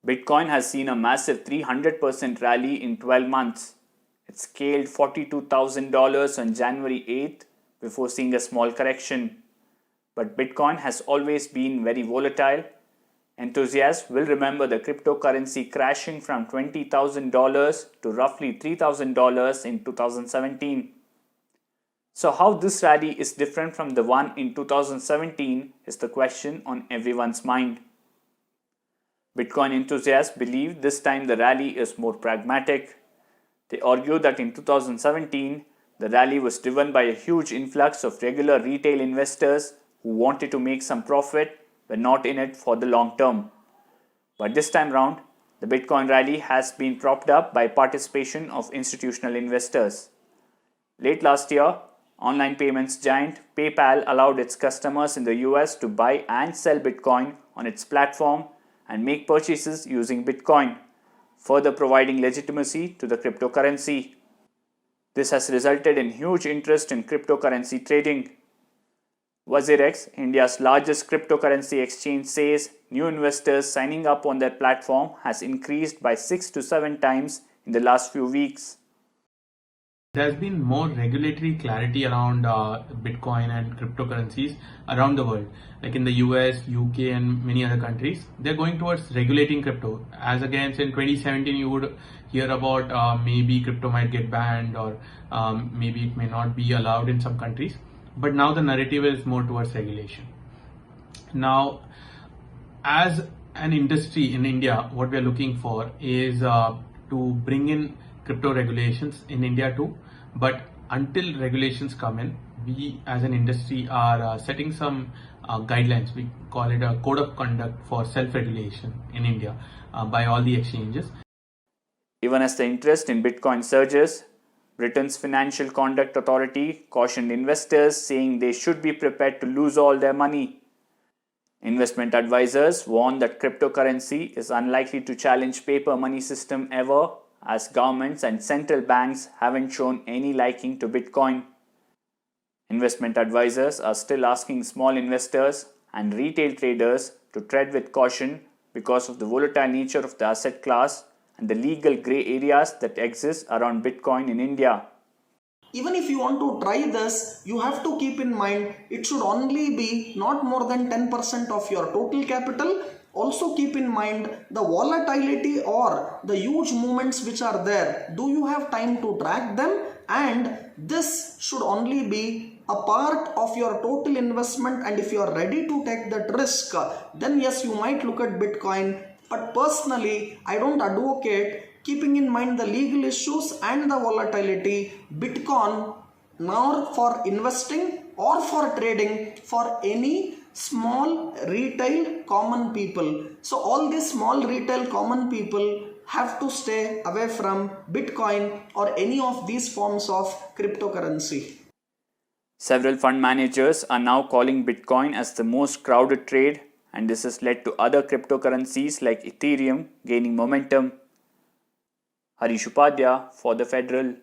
Bitcoin has seen a massive 300% rally in 12 months. It scaled $42,000 on January 8th before seeing a small correction. But Bitcoin has always been very volatile. Enthusiasts will remember the cryptocurrency crashing from $20,000 to roughly $3,000 in 2017. So, how this rally is different from the one in 2017 is the question on everyone's mind. Bitcoin enthusiasts believe this time the rally is more pragmatic. They argue that in 2017, the rally was driven by a huge influx of regular retail investors who wanted to make some profit but not in it for the long term. But this time round, the Bitcoin rally has been propped up by participation of institutional investors. Late last year, online payments giant PayPal allowed its customers in the US to buy and sell Bitcoin on its platform and make purchases using Bitcoin, further providing legitimacy to the cryptocurrency. This has resulted in huge interest in cryptocurrency trading. WazirX, India's largest cryptocurrency exchange, says new investors signing up on their platform has increased by 6 to 7 times in the last few weeks. There's been more regulatory clarity around Bitcoin and cryptocurrencies around the world, like in the US, UK, and many other countries. They're going towards regulating crypto. As against in 2017, you would hear about maybe crypto might get banned or maybe it may not be allowed in some countries. But now the narrative is more towards regulation. Now, as an industry in India, what we are looking for is to bring in crypto regulations in India too. But until regulations come in, we as an industry are setting some guidelines. We call it a code of conduct for self-regulation in India by all the exchanges. Even as the interest in Bitcoin surges, Britain's Financial Conduct Authority cautioned investors, saying they should be prepared to lose all their money. Investment advisors warn that cryptocurrency is unlikely to challenge paper money system ever, as governments and central banks haven't shown any liking to Bitcoin. Investment advisors are still asking small investors and retail traders to tread with caution because of the volatile nature of the asset class and the legal grey areas that exist around Bitcoin in India. Even if you want to try this, you have to keep in mind it should only be not more than 10% of your total capital. Also keep in mind the volatility or the huge movements which are there. Do you have time to track them? And this should only be a part of your total investment, and if you are ready to take that risk, then yes, you might look at Bitcoin. But personally, I don't advocate keeping in mind the legal issues and the volatility Bitcoin nor for investing or for trading for any small retail common people. So all these small retail common people have to stay away from Bitcoin or any of these forms of cryptocurrency. Several fund managers are now calling Bitcoin as the most crowded trade, and this has led to other cryptocurrencies like Ethereum gaining momentum. Harish Upadhyaya for The Federal.